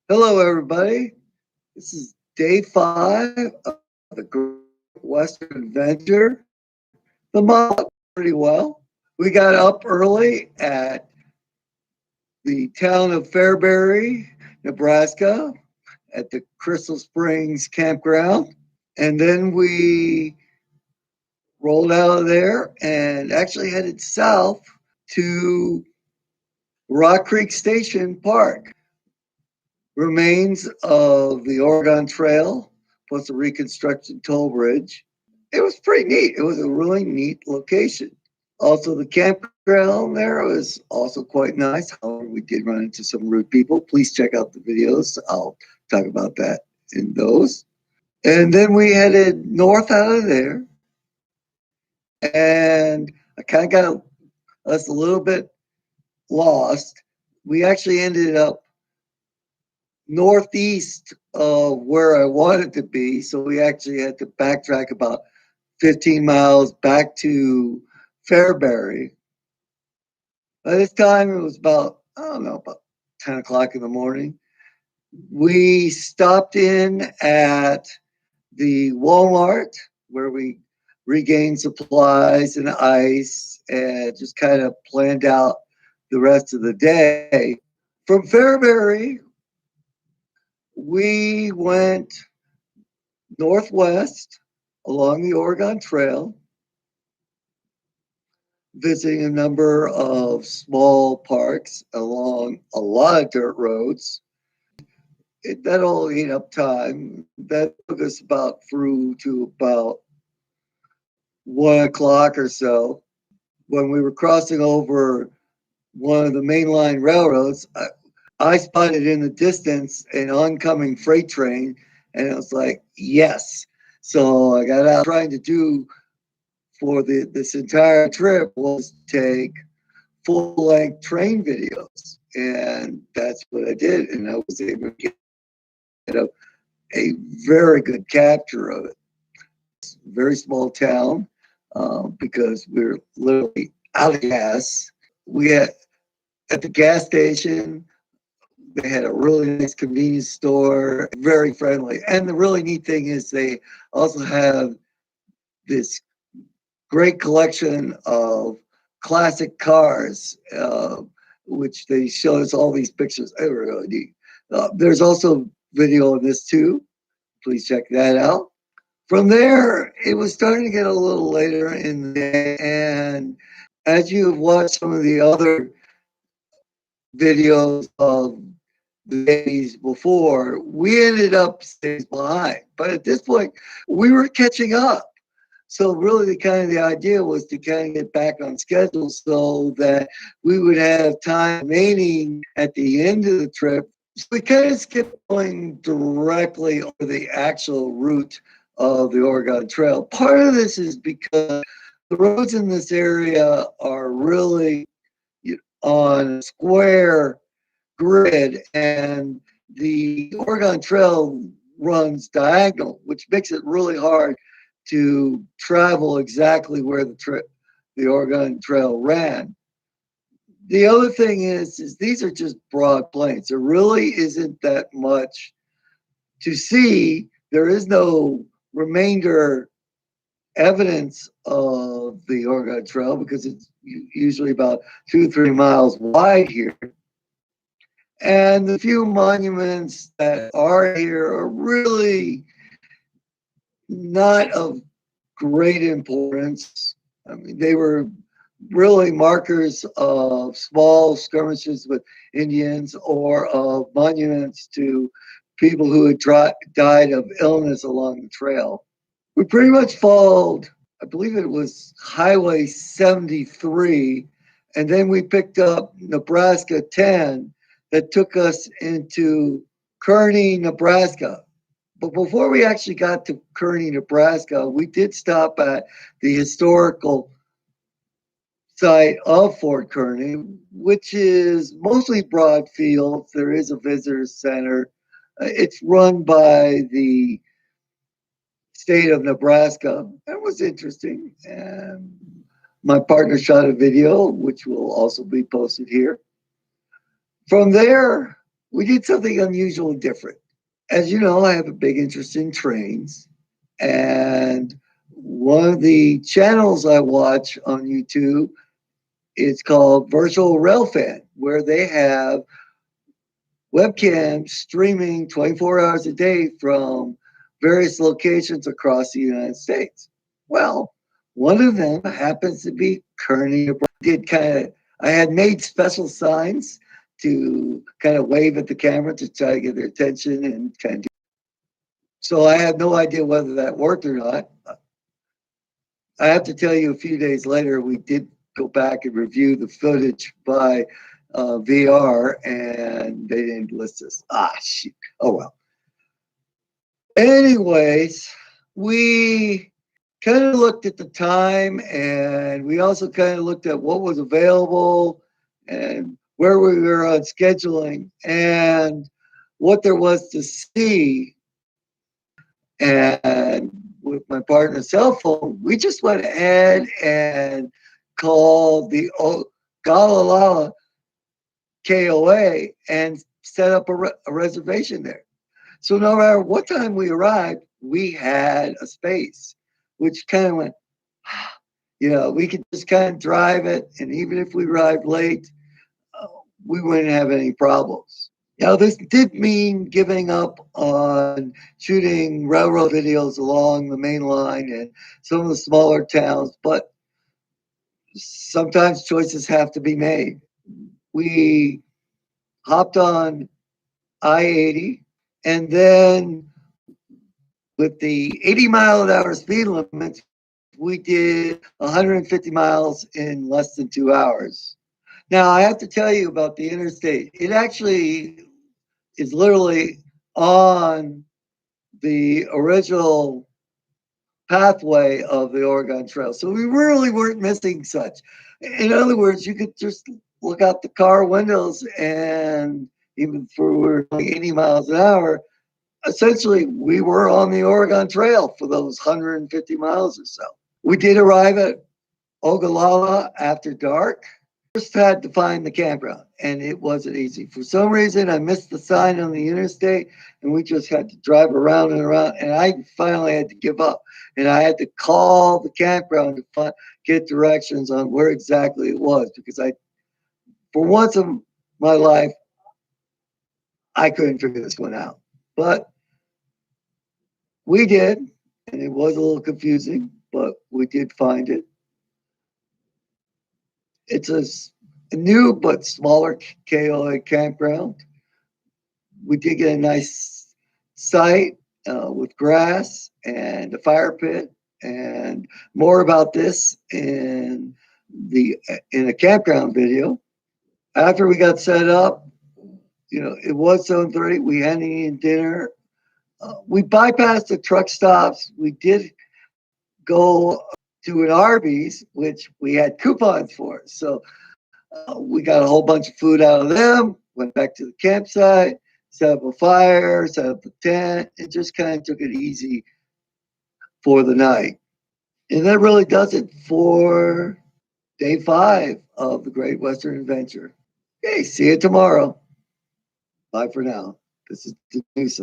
Hello, everybody. This is day 5 of the Great Western Adventure. The model pretty well. We got up early at the town of Fairbury, Nebraska, at the Crystal Springs campground. And then we rolled out of there and actually headed south to Rock Creek Station Park. Remains of the Oregon Trail, plus a reconstructed toll bridge. It was pretty neat. It was a really neat location. Also, the campground there was also quite nice. However, we did run into some rude people. Please check out the videos. I'll talk about that in those. And then we headed north out of there. And I kind of got us a little bit lost. We actually ended up northeast of where I wanted to be. So we actually had to backtrack about 15 miles back to Fairbury. By this time, it was about, I don't know, about 10 o'clock in the morning. We stopped in at the Walmart where we regained supplies and ice and just kind of planned out the rest of the day. From Fairbury, we went northwest along the Oregon Trail, visiting a number of small parks along a lot of dirt roads. That all ate up time. That took us about through to about 1 o'clock or so. When we were crossing over one of the mainline railroads, I spotted in the distance an oncoming freight train, and it was like, yes. So I got out trying to do for this entire trip was take full-length train videos, and that's what I did, and I was able to get a very good capture of it. It's a very small town because we're literally out of gas. We had at the gas station. They had a really nice convenience store, very friendly. And the really neat thing is they also have this great collection of classic cars, which they showed us all these pictures. They were really neat. There's also video of this too. Please check that out. From there, it was starting to get a little later in the day. And as you have watched some of the other videos of the days before, we ended up staying behind. But at this point, we were catching up. So really the idea was to kind of get back on schedule so that we would have time remaining at the end of the trip. So we kind of skipped going directly over the actual route of the Oregon Trail. Part of this is because the roads in this area are really on a square grid, and the Oregon Trail runs diagonal, which makes it really hard to travel exactly where the Oregon Trail ran. The other thing is these are just broad plains. There really isn't that much to see. There is no remainder evidence of the Oregon Trail because it's usually about 2 or 3 miles wide here. And the few monuments that are here are really not of great importance. I mean, they were really markers of small skirmishes with Indians or of monuments to people who had died of illness along the trail. We pretty much followed, I believe it was Highway 73, and then we picked up Nebraska 10 that took us into Kearney, Nebraska. But before we actually got to Kearney, Nebraska, we did stop at the historical site of Fort Kearney, which is mostly broad fields. There is a visitor center. It's run by the state of Nebraska. It was interesting. And my partner shot a video, which will also be posted here. From there, we did something unusual and different. As you know, I have a big interest in trains. And one of the channels I watch on YouTube is called Virtual Railfan, where they have webcams streaming 24 hours a day from various locations across the United States. Well, one of them happens to be Kearney. Did kind of I had made special signs to kind of wave at the camera to try to get their attention and kind of. So I had no idea whether that worked or not. I have to tell you, a few days later, we did go back and review the footage by VR, and they didn't list us. Ah, shoot. Oh, well. Anyways, we kind of looked at the time, and we also kind of looked at what was available and where we were on scheduling and what there was to see. And with my partner's cell phone, we just went ahead and called the Galala KOA and set up a reservation there. So no matter what time we arrived, we had a space, which kind of went, we could just kind of drive it. And even if we arrived late, we wouldn't have any problems. Now, this did mean giving up on shooting railroad videos along the main line and some of the smaller towns, but sometimes choices have to be made. We hopped on I-80, and then with the 80-mile-an-hour speed limit, we did 150 miles in less than 2 hours. Now, I have to tell you about the interstate. It actually is literally on the original pathway of the Oregon Trail. So we really weren't missing such. In other words, you could just look out the car windows, and even if we were going 80 miles an hour, essentially we were on the Oregon Trail for those 150 miles or so. We did arrive at Ogallala after dark. First had to find the campground, and it wasn't easy. For some reason, I missed the sign on the interstate, and we just had to drive around and around, and I finally had to give up. And I had to call the campground to get directions on where exactly it was, because for once in my life, I couldn't figure this one out. But we did, and it was a little confusing, but we did find it. It's a new but smaller KOA campground. We did get a nice site with grass and a fire pit, and more about this in a campground video. After we got set up, it was 7:30. We hadn't eaten dinner. We bypassed the truck stops. We did go to an Arby's, which we had coupons for. So we got a whole bunch of food out of them, went back to the campsite, set up a fire, set up a tent, and just kind of took it easy for the night. And that really does it for day 5 of the Great Western Adventure. Okay, see you tomorrow. Bye for now. This is Denise.